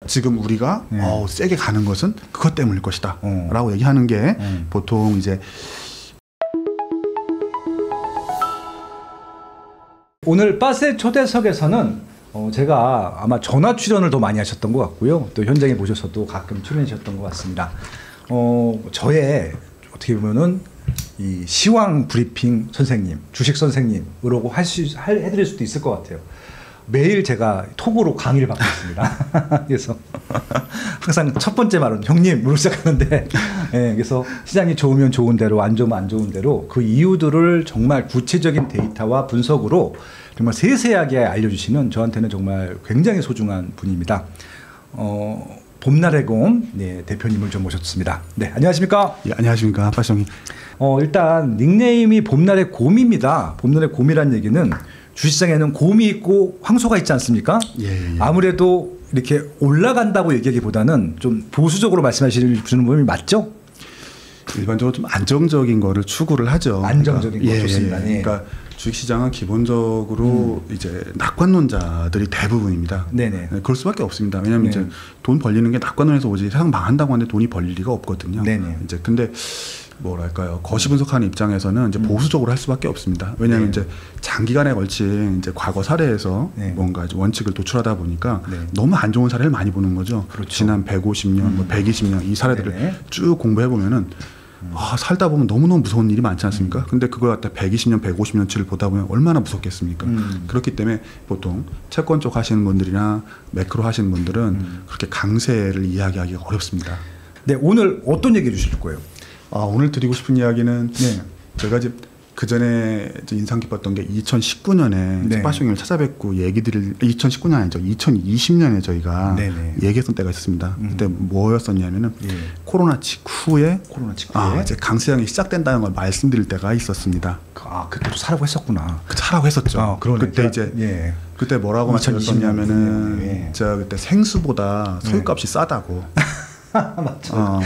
지금 우리가 세게 가는 것은 그것 때문일 것이다 라고 얘기하는 게 보통 이제 오늘 빠세 초대석에서는 제가 아마 전화 출연을 더 많이 하셨던 것 같고요. 또 현장에 모셔서도 가끔 출연하셨던 것 같습니다. 저의 어떻게 보면은 이 시황 브리핑 선생님, 주식 선생님으로 해드릴 수도 있을 것 같아요. 매일 제가 톡으로 강의를 받고 있습니다. 그래서 항상 첫 번째 말은 형님으로 시작하는데, 예, 그래서 시장이 좋으면 좋은 대로, 안 좋으면 안 좋은 대로 그 이유들을 정말 구체적인 데이터와 분석으로 정말 세세하게 알려주시는 저한테는 정말 굉장히 소중한 분입니다. 봄날의 곰 대표님을 좀 모셨습니다. 네, 안녕하십니까? 예, 안녕하십니까, 빠숑이. 일단 닉네임이 봄날의 곰입니다. 봄날의 곰이란 얘기는 주식시장에는 곰이 있고 황소가 있지 않습니까? 예. 아무래도 이렇게 올라간다고 얘기하기보다는 좀 보수적으로 말씀하시는 분이 맞죠? 일반적으로 좀 안정적인 거를 추구를 하죠. 안정적인 거 좋습니다. 그러니까 주식시장은 기본적으로 이제 낙관론자들이 대부분입니다. 네네. 그럴 수밖에 없습니다. 왜냐하면 이제 돈 벌리는 게 낙관론에서 오지 세상 망한다고 하는데 돈이 벌릴 리가 없거든요. 네네. 이제 근데 뭐랄까요, 거시 분석하는 입장에서는 이제 보수적으로 할 수밖에 없습니다. 왜냐하면 이제 장기간에 걸친 이제 과거 사례에서 뭔가 이제 원칙을 도출하다 보니까 너무 안 좋은 사례를 많이 보는 거죠. 그렇죠. 지난 150년, 뭐 120년 이 사례들을 쭉 공부해 보면은 살다 보면 너무너무 무서운 일이 많지 않습니까? 근데 그걸 갖다 120년, 150년치를 보다 보면 얼마나 무섭겠습니까? 그렇기 때문에 보통 채권 쪽 하시는 분들이나 매크로 하시는 분들은 그렇게 강세를 이야기하기가 어렵습니다. 네, 오늘 어떤 얘기 주실 거예요? 오늘 드리고 싶은 이야기는 제가 이제 그 전에 인상 깊었던 게 2019년에 빠숑님을 찾아뵙고 얘기 드릴 2019년 아니죠. 2020년에 저희가 얘기했던 때가 있었습니다. 그때 뭐였었냐면은 코로나 직후에 이제 강세장이 시작된다는 걸 말씀드릴 때가 있었습니다. 그때도 사라고 했었구나. 사라고 했었죠. 그러니까. 그때 이제 그때 뭐라고 말씀드렸었냐면은 제가 그때 생수보다 소유값이 싸다고. 맞죠.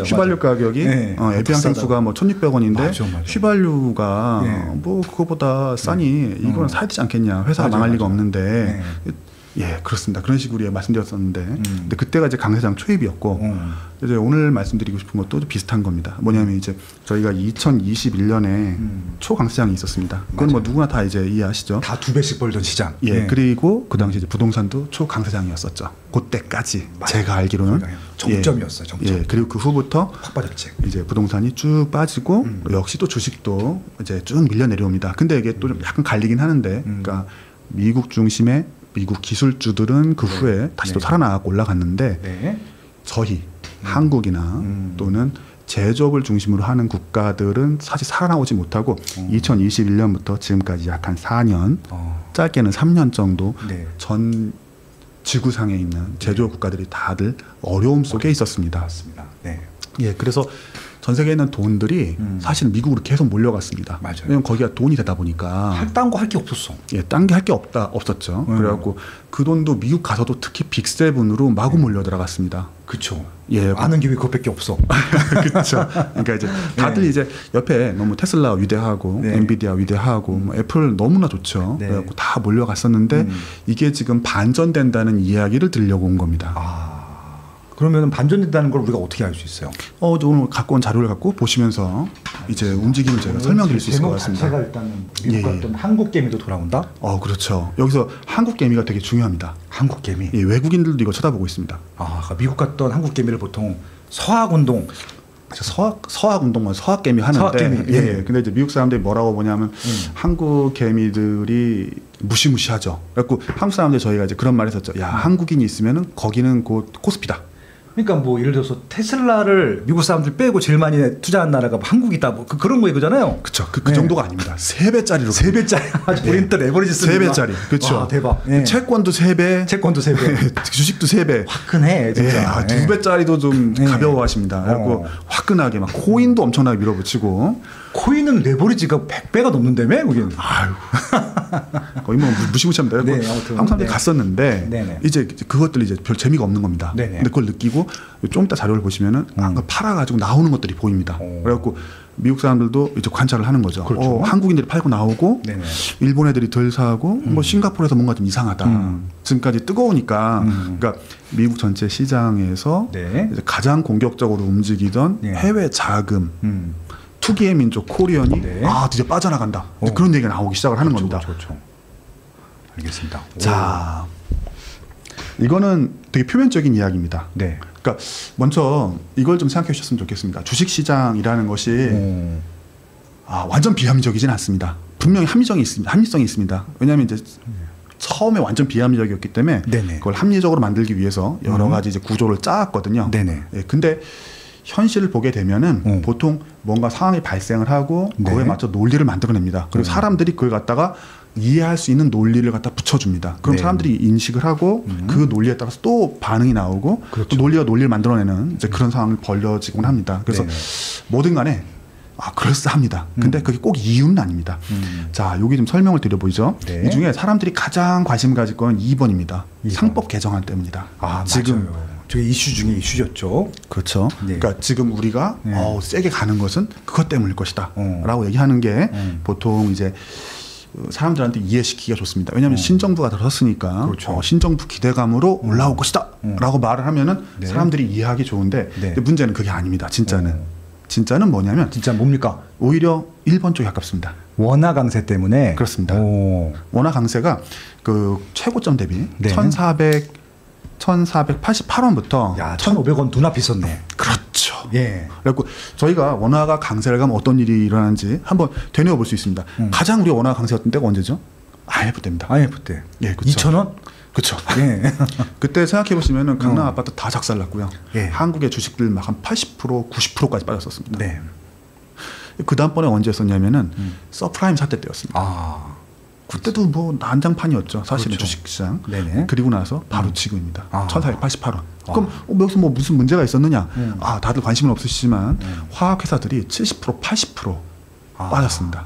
휘발유 가격이 LPG 생수가 뭐 1,600원인데 휘발유가 뭐 그거보다 싸니 이거는 사야 되지 않겠냐. 회사가 망할 리가 없는데. 예, 그렇습니다. 그런 식으로 말씀드렸었는데, 근데 그때가 이제 강세장 초입이었고, 이제 오늘 말씀드리고 싶은 것도 비슷한 겁니다. 뭐냐면 이제 저희가 2021년에 초강세장이 있었습니다. 그건 뭐 누구나 다 이제 이해하시죠. 다 2배씩 벌던 시장. 그리고 그 당시 이제 부동산도 초강세장이었었죠. 그때까지 제가 알기로는 정점이었어요. 정점. 그리고 그 후부터 확 빠졌지. 이제 부동산이 쭉 빠지고 역시 또 주식도 이제 쭉 밀려 내려옵니다. 근데 이게 또 좀 약간 갈리긴 하는데, 그러니까 미국 중심의 미국 기술주들은 그 후에 다시 또 살아나가고 올라갔는데 저희 한국이나 또는 제조업을 중심으로 하는 국가들은 사실 살아나오지 못하고 2021년부터 지금까지 약 한 4년 짧게는 3년 정도 전 지구상에 있는 제조업 국가들이 다들 어려움 속에 있었습니다. 맞습니다. 그래서 전 세계에 있는 돈들이 사실은 미국으로 계속 몰려갔습니다. 맞아요. 왜냐면 거기가 돈이 되다 보니까 딴 거 할 게 없었어. 딴 게 할 게 없었죠. 그래갖고 그 돈도 미국 가서도 특히 빅7으로 마구 몰려 들어갔습니다. 그렇죠. 아는 게 왜 그것밖에 없어. 그렇죠. 그러니까 이제 다들 이제 옆에 너무 테슬라 위대하고 엔비디아 위대하고 뭐 애플 너무나 좋죠. 그래갖고 다 몰려갔었는데 이게 지금 반전된다는 이야기를 들려고 온 겁니다. 그러면 반전된다는 걸 우리가 어떻게 알 수 있어요? 오늘 갖고 온 자료를 갖고 보시면서 이제 움직임을 제가 설명드릴 수 있을 것 같습니다. 제가 일단은 미국 갔던 한국 개미도 돌아온다? 그렇죠. 여기서 한국 개미가 되게 중요합니다. 한국 개미? 외국인들도 이거 쳐다보고 있습니다. 그러니까 미국 갔던 한국 개미를 보통 서학운동, 서학운동만 서학개미 하는데 근데 이제 미국 사람들이 뭐라고 보냐면 한국 개미들이 무시무시하죠. 그래갖고 한국 사람들 저희가 이제 그런 말 했었죠. 한국인이 있으면은 거기는 곧 코스피다. 그러니까 뭐 예를 들어서 테슬라를 미국 사람들 빼고 제일 많이 투자한 나라가 한국이다, 뭐 그런 거 이거잖아요. 그렇죠. 그 정도가 아닙니다. 3배짜리로. 3배짜리. 우리는 또 레버리지 씁니다. 3배짜리. 그렇죠. 와, 대박. 채권도 3배. 채권도 3배. 주식도 3배. 화끈해. 진짜. 2배짜리도 좀 가벼워하시니다. 그래갖고 화끈하게 막 코인도 엄청나게 밀어붙이고. 코인은 레버리지가 100배가 넘는다며? 거기는. 거의 뭐 무시무시합니다. 아무튼 한국 사람들이 갔었는데 이제 그것들이 이제 별 재미가 없는 겁니다. 근데 그걸 느끼고 좀 이따 자료를 보시면은 팔아가지고 나오는 것들이 보입니다. 그래갖고 미국 사람들도 이제 관찰을 하는 거죠. 그렇죠. 한국인들이 팔고 나오고 네네. 일본 애들이 덜 사고 뭐 싱가포르에서 뭔가 좀 이상하다. 지금까지 뜨거우니까 그러니까 미국 전체 시장에서 네. 이제 가장 공격적으로 움직이던 네. 해외 자금 투기의 민족 코리언이 네. 드디어 빠져나간다. 이제 그런 얘기가 나오기 시작을 하는 겁니다. 그렇죠. 알겠습니다. 자, 이거는 되게 표면적인 이야기입니다. 네. 그러니까 먼저 이걸 좀 생각해 주셨으면 좋겠습니다. 주식시장이라는 것이 완전 비합리적이진 않습니다. 분명히 합리성이 있습니다. 왜냐하면 이제 처음에 완전 비합리적이었기 때문에 네네. 그걸 합리적으로 만들기 위해서 여러 가지 이제 구조를 짜왔거든요. 네네. 예, 근데 현실을 보게 되면은 보통 뭔가 상황이 발생을 하고 네. 그거에 맞춰 논리를 만들어냅니다. 그리고 사람들이 그걸 갖다가 이해할 수 있는 논리를 갖다 붙여줍니다. 그럼 네. 사람들이 인식을 하고 그 논리에 따라서 또 반응이 나오고 그렇죠. 또 논리가 논리를 만들어내는 이제 그런 상황이 벌려지곤 합니다. 그래서 네네. 뭐든 간에 그럴싸합니다. 근데 그게 꼭 이유는 아닙니다. 자, 여기 좀 설명을 드려보죠. 네. 이 중에 사람들이 가장 관심 가질 건 2번입니다. 2번. 상법 개정안 때문이다. 지금 저게 이슈 중에 이슈였죠. 그렇죠. 네. 그러니까 지금 우리가 네. 세게 가는 것은 그것 때문일 것이다. 어. 라고 얘기하는 게 보통 이제 사람들한테 이해시키기가 좋습니다. 왜냐하면 신정부가 들어섰으니까 그렇죠. 신정부 기대감으로 올라올 것이다. 라고 말을 하면은 네. 사람들이 이해하기 좋은데 네. 근데 문제는 그게 아닙니다. 진짜는 뭐냐면 진짜 뭡니까? 오히려 1번 쪽에 가깝습니다. 원화 강세 때문에. 그렇습니다. 오. 원화 강세가 그 최고점 대비 네. 1,488원부터 야, 1,500원 눈앞이 있었네. 그렇죠. 예. 그래갖고 저희가 원화가 강세를 가면 어떤 일이 일어나는지 한번 되뇌어 볼 수 있습니다. 가장 우리 원화가 강세였던 때가 언제죠? IMF 때입니다. IMF 때. 예, 그쵸. 2,000원? 그렇죠. 예. 그때 생각해 보시면은 강남 아파트 다 작살났고요. 예. 한국의 주식들 막 한 80%, 90%까지 빠졌었습니다. 네. 그 다음번에 언제였었냐면은 서프라임 사태 때였습니다. 아. 그때도 뭐 난장판이었죠. 사실은 그렇죠. 주식시장. 네네. 그리고 나서 바로 지금입니다. 아. 1,488원. 그럼 여기서 뭐 무슨 문제가 있었느냐? 다들 관심은 없으시지만 화학회사들이 70%, 80% 빠졌습니다.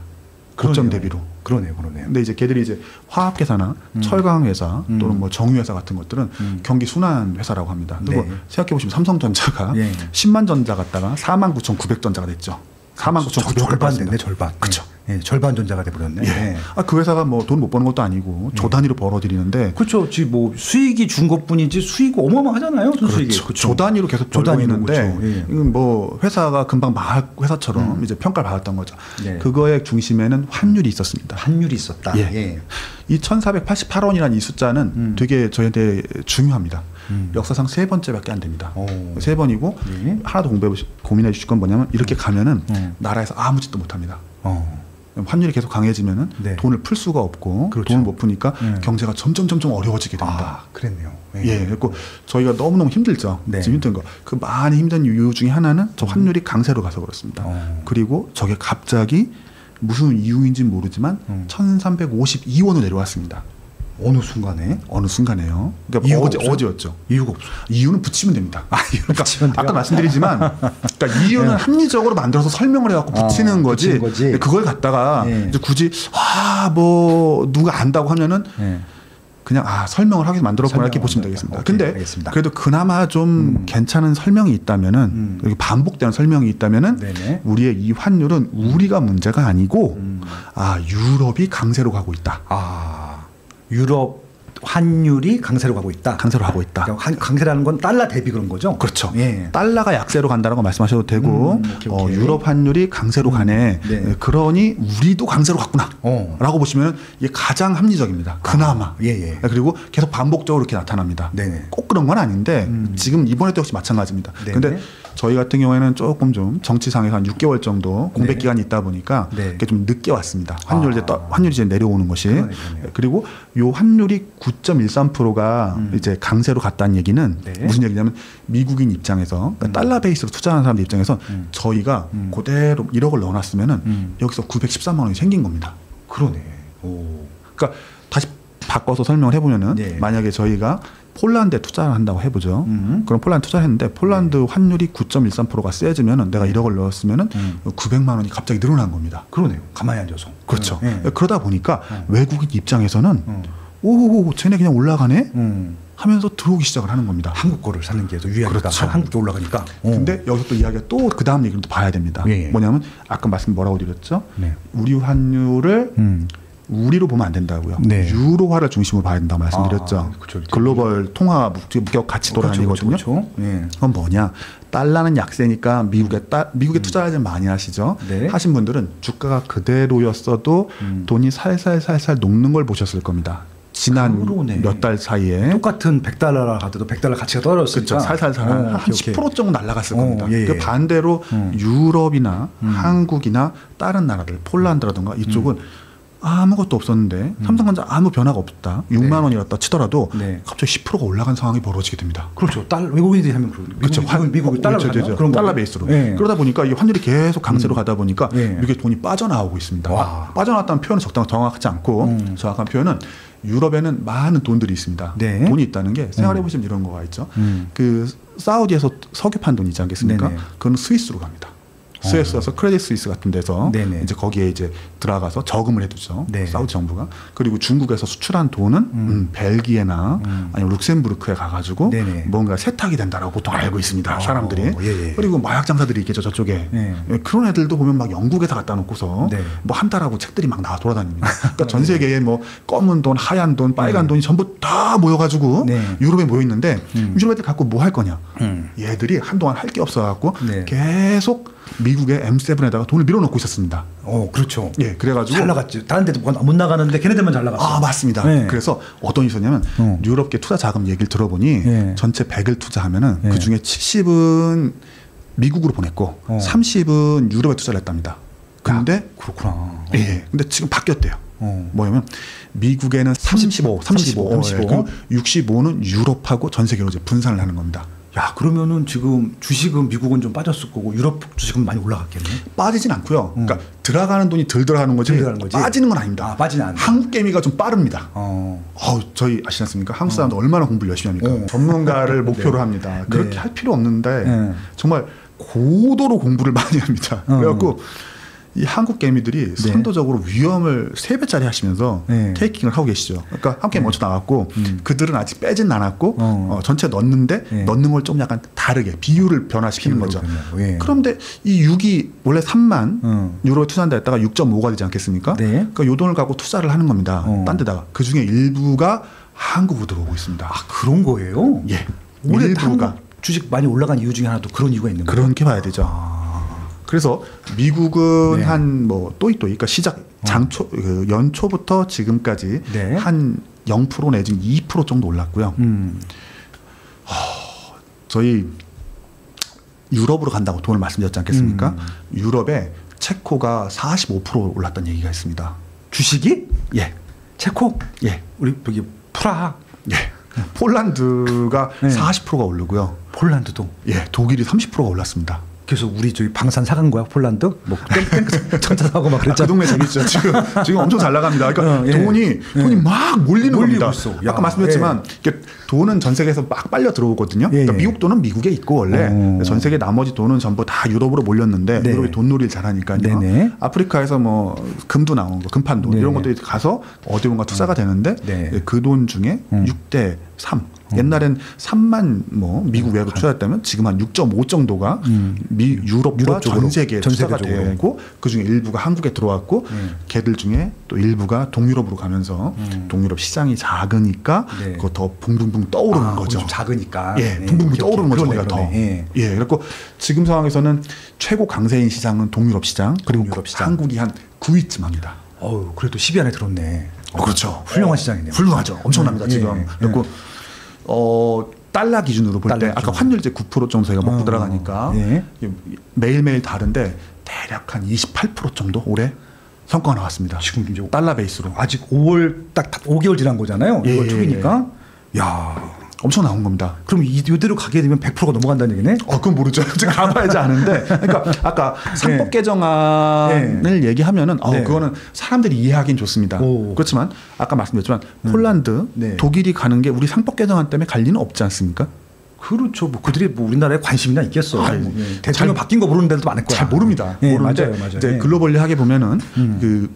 고점 대비로. 그러네요. 근데 이제 걔들이 이제 화학회사나 철강회사 또는 뭐 정유회사 같은 것들은 경기 순환 회사라고 합니다. 그리고 네. 생각해 보시면 삼성전자가 예. 10만 전자 갔다가 49,900전자가 됐죠. 49,900 절반 됐네, 절반. 그렇죠. 예, 절반 전자가 돼버렸네. 예. 예. 그 회사가 뭐 돈 못 버는 것도 아니고 조 단위로 벌어들이는데 그렇죠. 지금 뭐 수익이 준 것뿐이지 수익이 어마어마하잖아요. 수익이. 그렇죠. 조 단위로 계속 조 벌고 단위로 있는데 그렇죠. 예. 이건 뭐 회사가 금방 망할 회사처럼 이제 평가를 받았던 거죠. 네. 그거의 중심에는 환율이 있었습니다. 환율이 있었다. 예. 이 1,488원이라는 이 숫자는 되게 저희한테 중요합니다. 역사상 3번째밖에 안 됩니다. 오. 3번이고 예. 하나도 고민해 주실 건 뭐냐면 이렇게 가면은 나라에서 아무 짓도 못 합니다. 환율이 계속 강해지면은 네. 돈을 풀 수가 없고 그렇죠. 돈을 못 푸니까 경제가 점점 어려워지게 됩니다. 그랬네요. 예, 그리고 저희가 너무너무 힘들죠. 네. 지금 힘든 거. 그 많이 힘든 이유 중에 하나는 저 환율이 강세로 가서 그렇습니다. 그리고 저게 갑자기 무슨 이유인지 모르지만 1,352원으로 내려왔습니다. 어느 순간에? 어느 순간에요. 그러니까 이유가 없어요? 어제였죠. 이유가 없어. 이유는 붙이면 됩니다. 이유는 붙이면 돼요? 아까 말씀드리지만, 그러니까 이유는 네. 합리적으로 만들어서 설명을 해갖고 붙이는 거지. 붙이는 거지. 근데 그걸 갖다가 네. 이제 굳이 뭐 누가 안다고 하면은 예. 그냥 설명을 하기 위해서 만들었구나 이렇게 보시면 되겠습니다. 근데 알겠습니다. 그래도 그나마 좀 괜찮은 설명이 있다면은 이렇게 반복되는 설명이 있다면은 네네. 우리의 이 환율은 우리가 문제가 아니고 유럽이 강세로 가고 있다. 유럽 환율이 강세로 가고 있다. 강세로 가고 있다. 그러니까 강세라는 건 달러 대비 그런 거죠? 그렇죠. 예. 달러가 약세로 간다라고 말씀하셔도 되고 오케이. 유럽 환율이 강세로 가네. 네. 그러니 우리도 강세로 갔구나. 어. 라고 보시면 이게 가장 합리적입니다. 그나마. 예. 그리고 계속 반복적으로 이렇게 나타납니다. 네네. 꼭 그런 건 아닌데 지금 이번에도 역시 마찬가지입니다. 네네. 근데 저희 같은 경우에는 조금 좀 정치상에서 한 6개월 정도 공백 기간이 있다 보니까 네. 이게 좀 늦게 왔습니다. 환율이 이제 내려오는 것이. 그러네요. 그리고 요 환율이 9.13%가 이제 강세로 갔다는 얘기는 네. 무슨 얘기냐면 미국인 입장에서 그러니까 달러 베이스로 투자하는 사람들 입장에서 저희가 그대로 1억을 넣어놨으면은 여기서 913만 원이 생긴 겁니다. 그러네. 그러니까 다시 바꿔서 설명을 해보면은 네. 만약에 저희가 폴란드에 투자를 한다고 해보죠. 그럼 폴란드 투자를 했는데 폴란드 환율이 9.13%가 세지면은 내가 1억을 넣었으면은 900만 원이 갑자기 늘어난 겁니다. 그러네요. 가만히 앉아서. 그렇죠. 예. 그러다 보니까 외국인 입장에서는 오, 쟤네 그냥 올라가네? 하면서 들어오기 시작을 하는 겁니다. 한국 거를 사는 게 더 유리하니까. 그렇죠. 한국에 올라가니까. 근데 여기서 또 이야기가 또 그 다음 얘기를 또 봐야 됩니다. 예. 뭐냐면 아까 말씀 뭐라고 드렸죠? 네. 우리 환율을 우리로 보면 안 된다고요. 네. 유로화를 중심으로 봐야 된다고 말씀드렸죠. 그렇죠. 글로벌 통화 무역 가치 도란이거든요. 그렇죠. 예. 그건 뭐냐? 달러는 약세니까 미국에 투자를 좀 많이 하시죠. 네. 하신 분들은 주가가 그대로였어도 돈이 살살살살 녹는 걸 보셨을 겁니다. 지난 그러네. 몇 달 사이에 똑같은 100달러라 하더라도 100달러 가치가 떨어졌으니까. 그렇죠. 살살살 한 오케이, 10% 정도 날아갔을 겁니다. 예, 예. 그 반대로 유럽이나 한국이나 다른 나라들, 폴란드라든가 이쪽은 아무것도 없었는데 삼성전자 아무 변화가 없다. 6만 원이었다 치더라도 네. 갑자기 10%가 올라간 상황이 벌어지게 됩니다. 그렇죠. 외국인들이 하면 그렇죠. 미국이 달러 그렇죠. 그런 달러 거. 베이스로. 예. 그러다 보니까 이 환율이 계속 강세로 가다 보니까 예. 미국에 돈이 빠져나오고 있습니다. 와. 빠져나왔다는 표현은 정확하지 않고 정확한 표현은 유럽에는 많은 돈들이 있습니다. 네. 돈이 있다는 게 생활해 보시면 이런 거가 있죠. 그 사우디에서 석유 판 돈 있지 않겠습니까? 네네. 그건 스위스로 갑니다. 스위스에서 크레딧 스위스 같은 데서 네네. 이제 거기에 이제 들어가서 저금을 해두죠. 네. 사우디 정부가. 그리고 중국에서 수출한 돈은 벨기에나 아니면 룩셈부르크에 가가지고 네네. 뭔가 세탁이 된다라고 보통 알고 있습니다. 사람들이. 예. 그리고 마약 장사들이 있겠죠 저쪽에. 네. 그런 애들도 보면 막 영국에다 갖다 놓고서 네. 뭐 한다라고 책들이 막 나와 돌아다닙니다. 그러니까 전 세계에 뭐 검은 돈, 하얀 돈, 빨간 돈이 전부 다 모여가지고 네. 유럽에 모여 있는데 유럽 애들 갖고 뭐 할 거냐? 얘들이 한동안 할 게 없어갖고 네. 계속 미국의 M7에다가 돈을 밀어넣고 있었습니다. 그렇죠. 예, 그래가지고 잘 나갔지. 다른 데도 못 나가는데 걔네들만 잘 나갔어. 아, 맞습니다. 네. 그래서 어떤 일이 있었냐면 유럽계 투자 자금 얘기를 들어보니 네. 전체 100을 투자하면은 네. 그 중에 70은 미국으로 보냈고 30은 유럽에 투자를 했답니다. 근데 그렇구나. 예, 근데 지금 바뀌었대요. 어. 뭐냐면 미국에는 35. 예. 그리고 65는 유럽하고 전 세계로 이제 분산을 하는 겁니다. 야, 그러면은 지금 주식은 미국은 좀 빠졌을 거고 유럽 주식은 많이 올라갔겠네. 빠지진 않고요. 그러니까 들어가는 돈이 덜 들어가는 거지, 빠지는 건 아닙니다. 빠지는 않는다. 한국 개미가 좀 빠릅니다. 저희 아시지 않습니까? 한국 사람들 얼마나 공부를 열심히 합니까? 전문가를 목표로 합니다. 그렇게 할 필요 없는데 정말 고도로 공부를 많이 합니다. 그래갖고 이 한국 개미들이 선도적으로 위험을 3배짜리 하시면서 테이킹을 하고 계시죠. 그러니까 한국 개미 먼저 나왔고 그들은 아직 빼진 않았고 전체 넣는데 넣는 걸 좀 약간 다르게 비율을 변화시키는 거죠. 그런데 이 6이 원래 3만 유로에 투자한다 했다가 6.5가 되지 않겠습니까? 그러니까 요 돈을 갖고 투자를 하는 겁니다. 딴 데다가. 그중에 일부가 한국으로 들어오고 있습니다. 아, 그런 거예요? 예. 원래 일부가. 한국 주식 많이 올라간 이유 중에 하나도 그런 이유가 있는 거예요. 그렇게 봐야 되죠. 그래서 미국은 한 뭐 또이또이 그러니까 시작 장초 그 연초부터 지금까지 한 0% 내지는 2% 정도 올랐고요. 저희 유럽으로 간다고 돈을 말씀드렸지 않겠습니까? 유럽에 체코가 45% 올랐다는 얘기가 있습니다. 주식이? 예. 체코? 예. 우리 여기 프라하? 예. 폴란드가 40%가 오르고요. 폴란드도? 예. 독일이 30%가 올랐습니다. 그래서 우리 저기 방산 사간 거야 폴란드? 뭐 땡 전차 사고 막 그랬잖아. 그 동네 재밌죠. 지금 엄청 잘 나갑니다. 그러니까 돈이 막 몰리는 겁니다. 아까 말씀드렸지만 돈은 전 세계에서 막 빨려 들어오거든요. 그러니까 미국 돈은 미국에 있고 원래 전 세계 나머지 돈은 전부 다 유럽으로 몰렸는데 유럽이 돈놀이를 잘하니까요. 아프리카에서 뭐 금도 나온 거, 금판돈 이런 것들이 가서 어디론가 투자가 되는데 그 돈 중에 6대 3. 옛날엔 3만 뭐 미국 외국 투자했다면 지금 한 6.5 정도가 유럽과 전 세계에 투자가 되고 그중에 일부가 한국에 들어왔고 걔들 중에 또 일부가 동유럽으로 가면서 동유럽 시장이 작으니까 그거 더 붕붕붕 떠오르는 거죠. 좀 작으니까. 예, 붕붕붕 떠오르는 거죠. 거기가 더. 예, 그래서 지금 상황에서는 최고 강세인 시장은 동유럽 시장 그리고 한국이 한 9위쯤 합니다. 그래도 10위 안에 들었네. 그렇죠. 훌륭한 시장이네요. 훌륭하죠. 엄청납니다 지금. 그리고 달러 기준으로 볼 때 아까 환율 이제 9% 정도 저희가 먹고 들어가니까 매일매일 다른데 대략 한 28% 정도 올해 성과가 나왔습니다. 지금 이제 달러 베이스로. 아직 5월 딱 5개월 지난 거잖아요. 6월 초이니까. 야, 엄청 나온 겁니다. 그럼 이대로 가게 되면 100%가 넘어간다는 얘기네? 그건 모르죠. 가봐야지 아는데. 그러니까 아까 상법 개정안을 얘기하면은 그거는 사람들이 이해하기는 좋습니다. 그렇지만 아까 말씀드렸지만 폴란드, 독일이 가는 게 우리 상법 개정안 때문에 갈 리는 없지 않습니까? 그렇죠. 뭐 그들이 뭐 우리나라에 관심이나 있겠어. 대통령 바뀐 거 모르는 데도 많을 거야. 잘 모릅니다. 모르는데 맞아요. 이제 글로벌리하게 보면은 그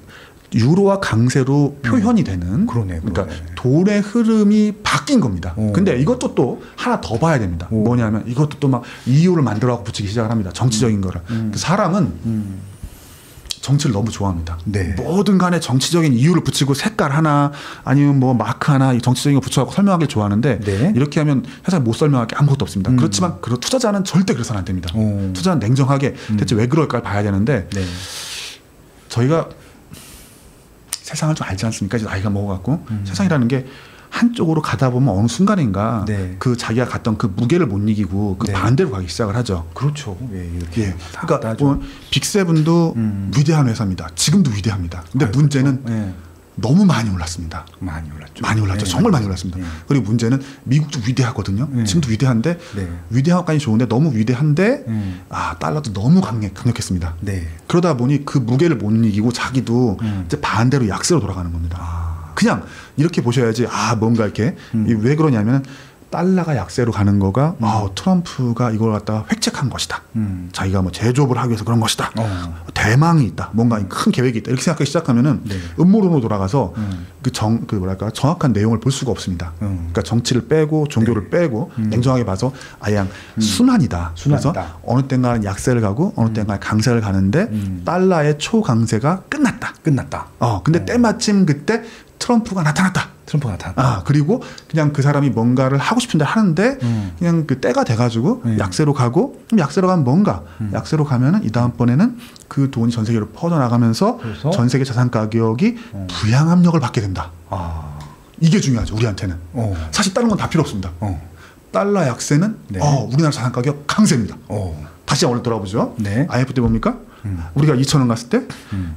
유로화 강세로 표현이 되는 그러네. 그러니까 돈의 흐름이 바뀐 겁니다. 근데 이것도 또 하나 더 봐야 됩니다. 뭐냐면 이것도 또 막 이유를 만들어갖고 붙이기 시작을 합니다. 정치적인 거를. 사람은 정치를 너무 좋아합니다. 네. 뭐든 간에 정치적인 이유를 붙이고 색깔 하나 아니면 뭐 마크 하나 이 정치적인 거 붙여갖고 설명하기 좋아하는데 네. 이렇게 하면 회사에 못 설명할 게 아무것도 없습니다. 그렇지만 투자자는 절대 그래서는 안 됩니다. 투자는 냉정하게 대체 왜 그럴까 봐야 되는데 네. 저희가 세상을 좀 알지 않습니까? 이제 나이가 먹어갖고 세상이라는 게 한쪽으로 가다 보면 어느 순간인가 네. 그 자기가 갔던 그 무게를 못 이기고 그 네. 반대로 가기 시작을 하죠. 그렇죠. 예, 이렇게 예. 그러니까 보면 빅세븐도 위대한 회사입니다. 지금도 위대합니다. 근데 문제는 예. 너무 많이 올랐습니다. 많이 올랐죠. 많이 올랐죠. 예, 정말 많이 올랐습니다. 예. 그리고 문제는 미국도 위대하거든요. 예. 지금도 위대한데 네. 위대한 것까지 좋은데 너무 위대한데 달러도 너무 강력했습니다. 네. 그러다 보니 그 무게를 못 이기고 자기도 이제 반대로 약세로 돌아가는 겁니다. 그냥 이렇게 보셔야지 뭔가 이렇게 왜 그러냐면 달러가 약세로 가는 거가 트럼프가 이걸 갖다가 획책한 것이다. 자기가 뭐 제조업을 하기 위해서 그런 것이다. 대망이 있다. 뭔가 큰 계획이 있다. 이렇게 생각하기 시작하면은 네. 음모론으로 돌아가서 정확한 내용을 볼 수가 없습니다. 그러니까 정치를 빼고 종교를 빼고 냉정하게 봐서 그냥 순환이다. 그래서 어느 땐가는 약세를 가고 어느 땐가는 강세를 가는데 달러의 초강세가 끝났다. 근데 때마침 그때 트럼프가 나타났다. 그리고 그냥 그 사람이 뭔가를 하고 싶은데 하는데 그냥 그 때가 돼가지고 약세로 가고 약세로 가면 뭔가 약세로 가면은 이 다음번에는 그 돈이 전 세계로 퍼져나가면서 그래서? 전 세계 자산 가격이 부양 압력을 받게 된다. 이게 중요하죠. 우리한테는. 사실 다른 건 다 필요 없습니다. 달러 약세는 네. 우리나라 자산 가격 강세입니다. 다시 원래 돌아보죠. 네. IMF 때 뭡니까? 우리가 2,000원 갔을 때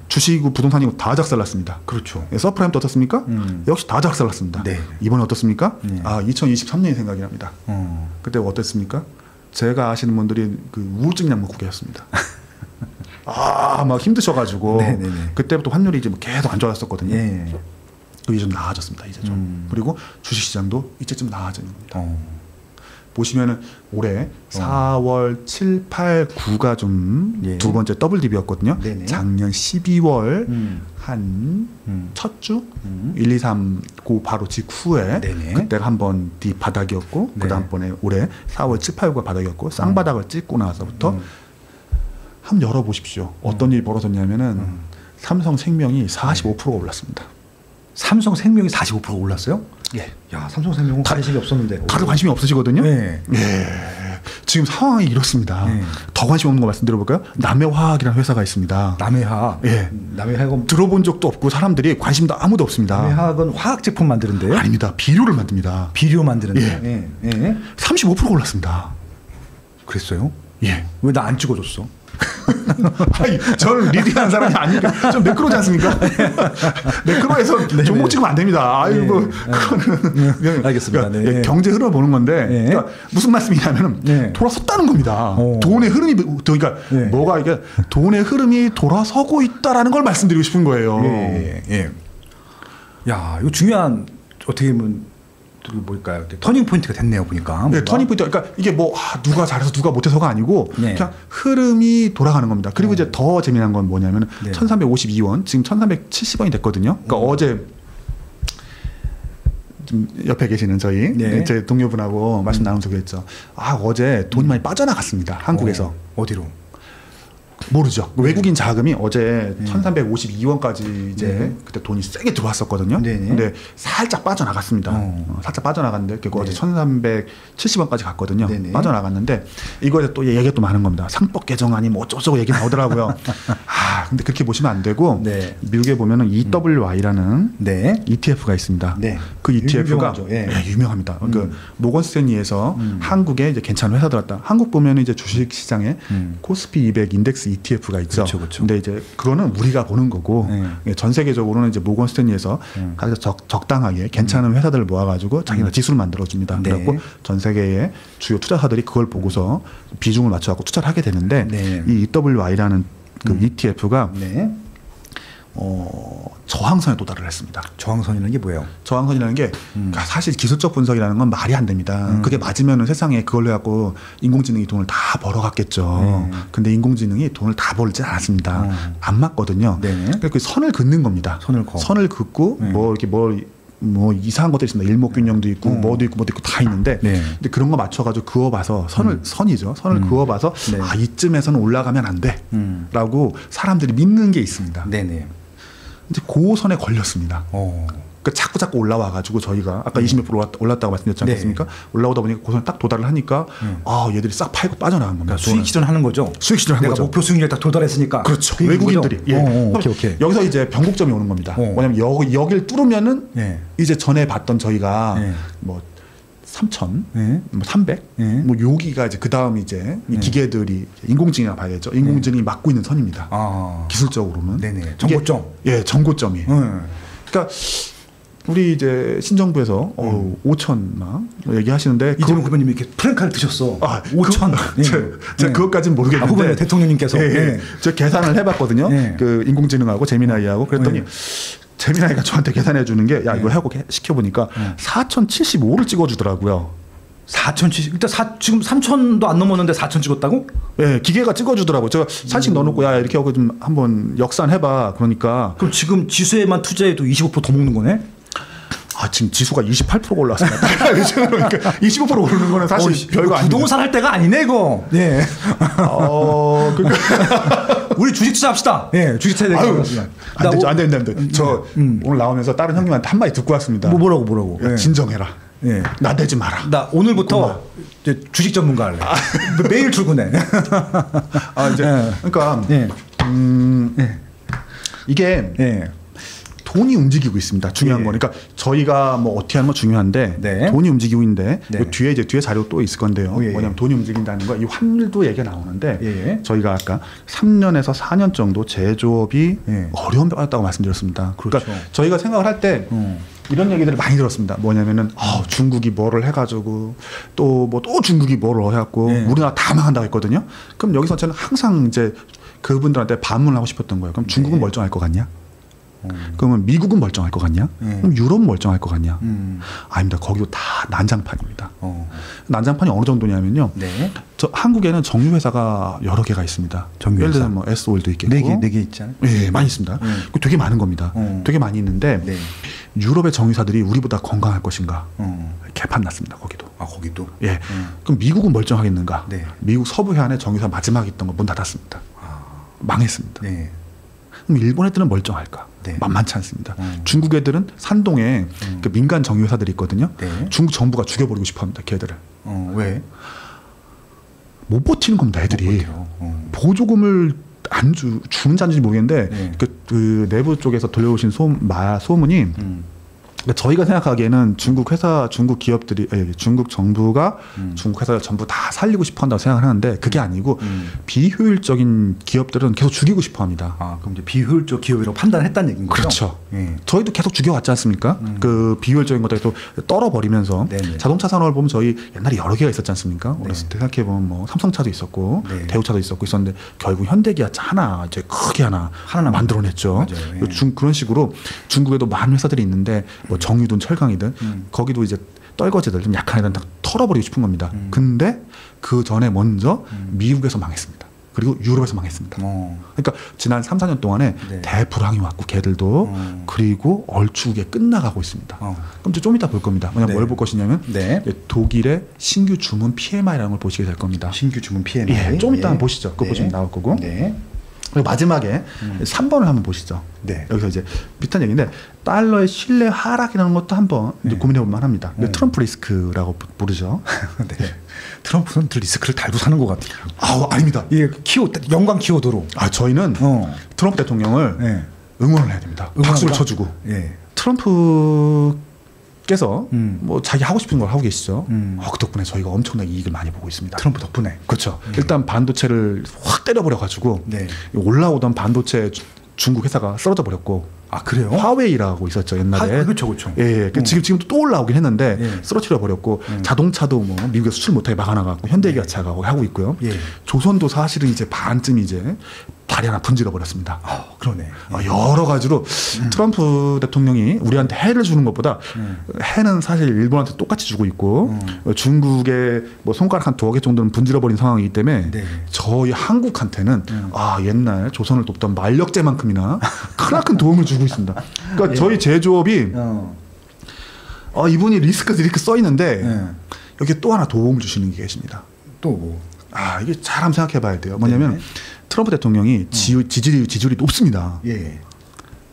주식이고 부동산이고 다 작살났습니다. 그렇죠. 서프라임도 어떻습니까? 역시 다 작살났습니다. 네. 이번에 어떻습니까? 네. 2023년이 생각이 납니다. 그때 어땠습니까? 제가 아시는 분들이 그 우울증 약물 구개였습니다. 막 힘드셔가지고 네네네. 그때부터 환율이 이제 계속 안 좋아졌었거든요. 예. 이제 좀 나아졌습니다. 이제 좀. 그리고 주식시장도 이제좀 나아지는 겁니다. 보시면은 올해 4월 7, 8, 9가 좀 두 예. 번째 더블 딥이었거든요. 네네. 작년 12월 한 첫 주 1, 2, 3, 그 바로 직후에 네네. 그때가 한번 딥 바닥이었고 네. 그 다음번에 올해 4월 7, 8, 9가 바닥이었고 쌍바닥을 찍고 나서부터 한번 열어보십시오. 어떤 일이 벌어졌냐면은 삼성생명이 45%가 올랐습니다. 삼성생명이 45% 올랐어요? 예. 야, 삼성생명은 관심이 없었는데. 다들 관심이 없으시거든요. 네. 예. 지금 상황이 이렇습니다. 네. 더 관심 없는 거 말씀드려볼까요? 남해화학이라는 회사가 있습니다. 남해화학. 예. 남해화학은 들어본 적도 없고 사람들이 관심도 아무도 없습니다. 남해화학은 화학 제품 만드는데요? 아닙니다. 비료를 만듭니다. 비료 만드는데. 예. 예. 35%가 올랐습니다. 그랬어요? 예. 왜 나 안 찍어줬어? 아니, 저는 리딩하는 사람이 아니니까 좀 매크로지 않습니까? 매크로에서 종목 찍으면 안 됩니다. 아이고, 그거는 알겠습니다. 그러니까 네. 경제 흐름을 보는 건데 네. 그러니까 무슨 말씀이냐면은 네. 돌아섰다는 겁니다. 돈의 흐름이 그러니까 네. 뭐가 이게 돈의 흐름이 돌아서고 있다라는 걸 말씀드리고 싶은 거예요. 예. 야, 이거 중요한 어떻게 보면 뭘까요? 터닝 포인트가 됐네요, 보니까. 네, 터닝 포인트. 그러니까 이게 뭐 누가 잘해서 누가 못해서가 아니고 네. 그냥 흐름이 돌아가는 겁니다. 그리고 이제 더 재미난 건 뭐냐면 네. 1,352원, 지금 1,370원이 됐거든요. 그러니까 어제 좀 옆에 계시는 저희 네. 제 동료분하고 말씀 나누면서 그랬죠. 어제 돈이 많이 빠져나갔습니다. 한국에서. 어디로? 모르죠. 외국인 자금이 어제 1,352원까지 이제 네. 그때 돈이 세게 들어왔었거든요. 네네. 근데 살짝 빠져나갔습니다. 살짝 빠져나갔는데 결국 어제 1,370원까지 갔거든요. 네네. 빠져나갔는데 이거에 또 얘기가 또 많은 겁니다. 상법 개정안이 뭐 어쩌고저쩌고 얘기 나오더라고요. 근데 그렇게 보시면 안 되고 네. 미국에 보면은 EWY라는 네. ETF가 있습니다. 네. 그 ETF가 유명하죠. 예. 유명합니다. 그 모건 스탠리에서 한국에 이제 괜찮은 회사 들었다. 한국 보면은 이제 주식 시장에 코스피 200 인덱스 ETF가 있죠. 그렇죠. 근데 이제 그거는 우리가 보는 거고 전 세계적으로는 이제 모건 스탠리에서 가장 적당하게 괜찮은 회사들을 모아가지고 자기가 지수를 만들어줍니다. 네. 그래갖고 전 세계의 주요 투자사들이 그걸 보고서 비중을 맞춰갖고 투자를 하게 되는데 네. 이 EWY라는 그 ETF가 네. 저항선에 도달을 했습니다. 저항선이라는 게 뭐예요? 저항선이라는 게 그러니까 사실 기술적 분석이라는 건 말이 안 됩니다. 그게 맞으면은 세상에 그걸로 해갖고 인공지능이 돈을 다 벌어갔겠죠. 근데 인공지능이 돈을 다 벌지 않았습니다. 안 맞거든요. 그러니까 그 선을 긋는 겁니다. 선을 긋고 뭐 이렇게 뭐 이상한 것들이 있습니다. 일목균형도 있고 뭐도 있고 다 있는데 근데 그런 거 맞춰가지고 그어봐서 선이죠. 선을 그어봐서 아 이쯤에서는 올라가면 안 돼라고 사람들이 믿는 게 있습니다. 이제 그 선에 걸렸습니다. 그러니까 자꾸 올라와가지고 저희가 아까 20몇 프로 올랐다고 말씀드렸지 않겠습니까? 올라오다 보니까 그 선에 딱 도달을 하니까 아 얘들이 싹 팔고 빠져나간 겁니다. 그러니까 수익 실현하는 거죠. 수익 실현하는 거죠. 내가 목표 수익률에 딱 도달했으니까. 그렇죠. 외국인들이. 오케이. 여기서 이제 변곡점이 오는 겁니다. 뭐냐면 여기를 뚫으면은 이제 전에 봤던 저희가 뭐 3,000, 뭐 300, 뭐 여기가 이제 그 다음 이제 이 기계들이 인공지능이라 봐야죠. 인공지능이 막고 있는 선입니다. 기술적으로는. 정고점. 정고점이. 그러니까 우리 이제 신정부에서 5천 막 얘기하시는데 이재명 후보님이 이렇게 프랭카를 드셨어. 5천. 제가 그것까지는 모르겠는데 후보님 대통령님께서 저 계산을 해봤거든요. 그 인공지능하고 제미나이하고 그랬더니. 재미나이가 저한테 계산해 주는 게 야 이거 하고 시켜보니까 4,075를 찍어주더라고요. 4,070 일단 지금 3,000도 안 넘었는데 4,000 찍었다고? 네, 기계가 찍어주더라고요. 제가 사진 넣어놓고 야 이렇게 하고 좀 한번 역산해봐. 그러니까 그럼 지금 지수에만 투자해도 25% 더 먹는 거네? 지금 지수가 28%가 올랐습니다. 그러니까 25% 오르는 거는 사실 별거 아니에요. 부동산 할 때가 아니네 이거. 그러니까 우리 주식 투자합시다. 주식 투자 얘기하겠습니다. 안 된다. 저 오늘 나오면서 다른 형님한테 한 마디 듣고 왔습니다. 뭐라고? 진정해라. 나대지 마라. 나 오늘부터 이제 주식 전문가 할래. 매일 출근해. 그러니까 이게 돈이 움직이고 있습니다. 중요한 거니까 저희가 뭐 어떻게 하는 건 중요한데 돈이 움직이고 있는데 뒤에 자료 또 있을 건데요. 뭐냐면 돈이 움직인다는 거 이 환율도 얘기가 나오는데 저희가 아까 3년에서 4년 정도 제조업이 어려움을 받았다고 말씀드렸습니다. 그러니까 저희가 생각을 할 때 이런 얘기들을 많이 들었습니다. 뭐냐면은 중국이 뭐를 해가지고 또 중국이 뭐를 해갖고 우리나라 다 망한다고 했거든요. 그럼 여기서 저는 항상 이제 그분들한테 반문을 하고 싶었던 거예요. 그럼 중국은 멀쩡할 것 같냐? 그러면 미국은 멀쩡할 것 같냐? 그럼 유럽은 멀쩡할 것 같냐? 아닙니다. 거기도 다 난장판입니다. 난장판이 어느 정도냐면요. 한국에는 정유회사가 여러 개가 있습니다. 예를 들면 뭐 S올도 있겠고. 4개 있잖아요. 많이 있습니다. 되게 많은 겁니다. 되게 많이 있는데 유럽의 정유사들이 우리보다 건강할 것인가? 개판 났습니다. 거기도. 거기도? 그럼 미국은 멀쩡하겠는가? 미국 서부 해안에 정유사 마지막에 있던 거 문 닫았습니다. 망했습니다. 그럼 일본 애들은 멀쩡할까? 만만치 않습니다. 중국 애들은 산동에 그 민간 정유회사들이 있거든요. 중국 정부가 죽여버리고 싶어합니다. 걔들을. 왜? 못 버티는 겁니다. 애들이. 보조금을 주는지 안 주는지 모르겠는데 그 내부 쪽에서 들려오신 소문이 저희가 생각하기에는 중국 회사, 중국 기업들이, 중국 정부가 중국 회사를 전부 다 살리고 싶어 한다고 생각을 하는데 그게 아니고 비효율적인 기업들은 계속 죽이고 싶어 합니다. 그럼 이제 비효율적 기업이라고 판단했다는 얘기인 거죠? 그렇죠. 저희도 계속 죽여왔지 않습니까? 그 비효율적인 것들이 또 떨어버리면서 자동차 산업을 보면 저희 옛날에 여러 개가 있었지 않습니까? 어렸을 때 생각해보면 뭐 삼성차도 있었고 대우차도 있었고 있었는데 결국 현대기아차 하나 이제 크게 하나 만들어냈죠. 그런 식으로 중국에도 많은 회사들이 있는데 뭐 정유든 철강이든 거기도 이제 떨거지들 좀 약한 애들은 다 털어버리고 싶은 겁니다. 근데 그 전에 먼저 미국에서 망했습니다. 그리고 유럽에서 망했습니다. 그러니까 지난 3, 4년 동안에 대불황이 왔고 걔들도 그리고 얼추게 끝나가고 있습니다. 그럼 이제 좀 이따 볼 겁니다. 뭐냐면 뭘 볼 것이냐면 독일의 신규 주문 PMI라는 걸 보시게 될 겁니다. 신규 주문 PMI. 좀 이따 보시죠. 그거 보시면 나올 거고. 그리고 마지막에 3번을 한번 보시죠. 여기서 이제 비슷한 얘기인데 달러의 신뢰 하락이라는 것도 한번 고민해 볼 만합니다. 트럼프 리스크라고 부르죠. 트럼프는 리스크를 달고 사는 것 같아요. 아닙니다. 이게 연관 키워드로. 저희는 트럼프 대통령을 응원을 해야 됩니다. 박수를 쳐주고. 트럼프께서 뭐 자기 하고 싶은 걸 하고 계시죠. 그 덕분에 저희가 엄청나게 이익을 많이 보고 있습니다. 트럼프 덕분에. 그렇죠. 일단 반도체를 확 때려버려가지고 올라오던 반도체 중국 회사가 쓰러져 버렸고. 그래요? 화웨이라고 있었죠 옛날에. 그렇죠. 지금도 또 올라오긴 했는데 쓰러뜨려 버렸고 자동차도 뭐 미국에 수출 못하게 막아놔갖고 현대기아차가 하고 있고요. 조선도 사실은 이제 반쯤 이제 다리 하나 분질러 버렸습니다. 그러네. 여러 가지로 트럼프 대통령이 우리한테 해를 주는 것보다 해는 사실 일본한테 똑같이 주고 있고 중국에 뭐 손가락 한 2개 정도는 분질러 버린 상황이기 때문에 네. 저희 한국한테는 옛날 조선을 돕던 만력제만큼이나 크나큰 도움을 주고 있습니다. 그러니까 저희 제조업이 이분이 리스크 써 있는데 여기 또 하나 도움을 주시는 게 계십니다. 또 뭐? 이게 잘 한번 생각해 봐야 돼요. 뭐냐면 트럼프 대통령이 지지율이 높습니다. 예.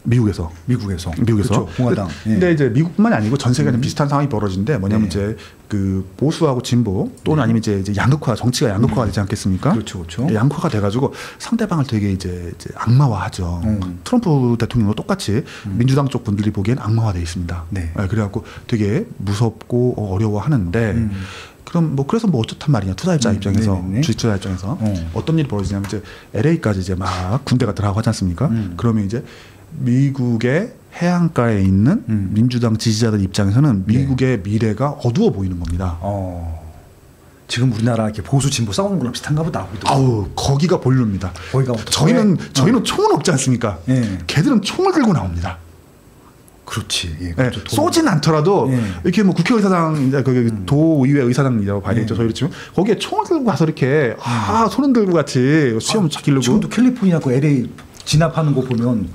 미국에서. 그렇죠. 공화당. 근데 이제 미국뿐만이 아니고 전 세계는 비슷한 상황이 벌어진데 뭐냐면 이제 그 보수하고 진보 또는 아니면 이제 양극화, 정치가 양극화가 되지 않겠습니까? 그렇죠. 양극화가 돼가지고 상대방을 되게 이제 악마화하죠. 트럼프 대통령도 똑같이 민주당 쪽 분들이 보기엔 악마화돼 있습니다. 네. 그래갖고 되게 무섭고 어려워하는데. 그럼 그래서 어떻단 말이냐 투자자 입장에서 주식 투자 입장에서 어떤 일이 벌어지냐면 이제 LA까지 이제 막 군대가 들어가고 하지 않습니까? 그러면 이제 미국의 해안가에 있는 민주당 지지자들 입장에서는 미국의 미래가 어두워 보이는 겁니다. 지금 우리나라 이렇게 보수 진보 싸우는 거랑 비슷한가 보다. 거기가 본류입니다. 저희는 총은 없지 않습니까? 걔들은 총을 들고 나옵니다. 그렇지. 쏘진 않더라도 이렇게 뭐 국회의사당 이제 도의회 의사당이라고 봐야 되겠죠. 저희로 치면 거기에 총을 들고 가서 이렇게 손을 들고 같이 수염 찾기려고. 지금도 캘리포니아 LA 진압하는 거 보면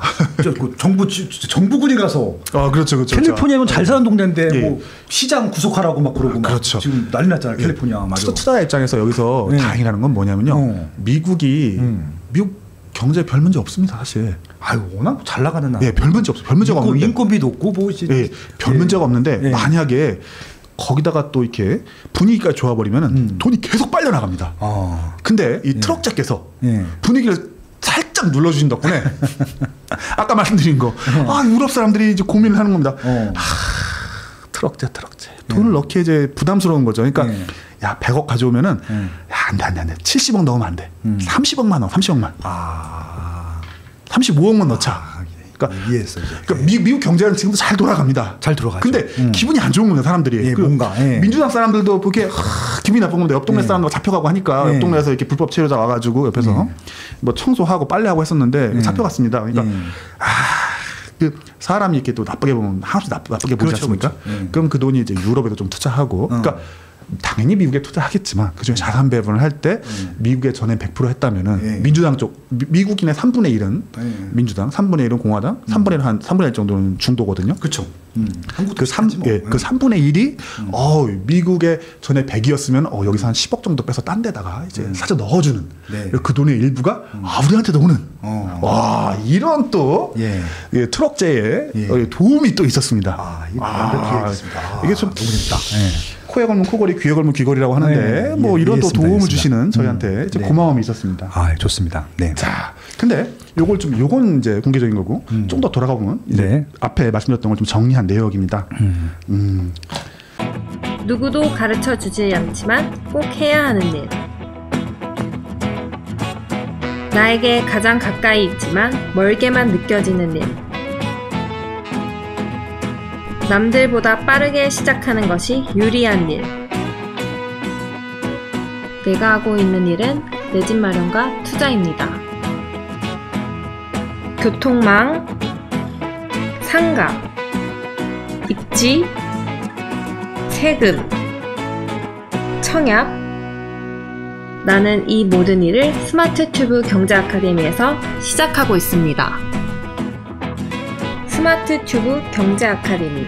정부군이 가서 그렇죠. 캘리포니아는 잘 사는 동네인데 뭐 시장 구속하라고 막 그러고 그렇죠. 지금 난리 났잖아요. 캘리포니아. 투자 입장에서 여기서 다행이라는 건 뭐냐면요. 미국 경제 별 문제 없습니다, 사실. 워낙 잘 나가는 나라. 별 문제 없어요. 별 문제가 없는데. 인건비 높고 별 문제가 없는데 만약에 거기다가 또 이렇게 분위기가 좋아버리면 돈이 계속 빨려 나갑니다. 근데 이 트럭자께서 분위기를 살짝 눌러주신 덕분에 아까 말씀드린 거 유럽 사람들이 이제 고민을 하는 겁니다. 트럭제 돈을 넣기 이제 부담스러운 거죠. 그러니까 야 100억 가져오면은 안돼 70억 넣으면 안 돼. 30억만 넣어. 35억만 넣자. 그러니까, 이해했어, 이제. 그러니까 미국 경제는 지금도 잘 돌아갑니다. 잘 돌아가죠. 근데 기분이 안 좋은 겁니다, 사람들이. 민주당 사람들도 그렇게 기분이 나쁜 겁니다. 옆 동네 사람들 잡혀가고 하니까 옆 동네에서 이렇게 불법 체류자 와가지고 옆에서 뭐 청소하고 빨래하고 했었는데 잡혀갔습니다. 그러니까 사람이 이렇게 또 나쁘게 보면 하나도 나쁘게 보지 않습니까? 그럼 그 돈이 이제 유럽에도 좀 투자하고, 그러니까 당연히 미국에 투자하겠지만 그중에 자산 배분을 할 때 미국에 전에 100% 했다면은 민주당 쪽 미국인의 3분의 1은 민주당, 3분의 1은 공화당, 3분의 1은 3분의 1 정도는 중도거든요. 그렇죠. 그 3분의 1이 미국에 전에 100이었으면 여기서 한 10억 정도 빼서 딴 데다가 이제 살짝 넣어주는 그 돈의 일부가 우리한테도 오는 이런 또 트럭제의 도움이 또 있었습니다. 이게 좀 너무 재밌다. 코에 걸면 코걸이, 귀에 걸면 귀걸이라고 하는데 이런 또 도움을 주시는 저희한테 이제 고마움이 있었습니다. 좋습니다. 네. 자, 근데 요건 이제 공개적인 거고 좀 더 돌아가 보면 이제 앞에 말씀드렸던 걸 좀 정리한 내역입니다. 누구도 가르쳐 주지 않지만 꼭 해야 하는 일. 나에게 가장 가까이 있지만 멀게만 느껴지는 일. 남들보다 빠르게 시작하는 것이 유리한 일. 내가 하고 있는 일은 내 집 마련과 투자입니다. 교통망, 상가, 입지, 세금, 청약. 나는 이 모든 일을 스마트 튜브 경제 아카데미에서 시작하고 있습니다. 스마트 튜브 경제 아카데미.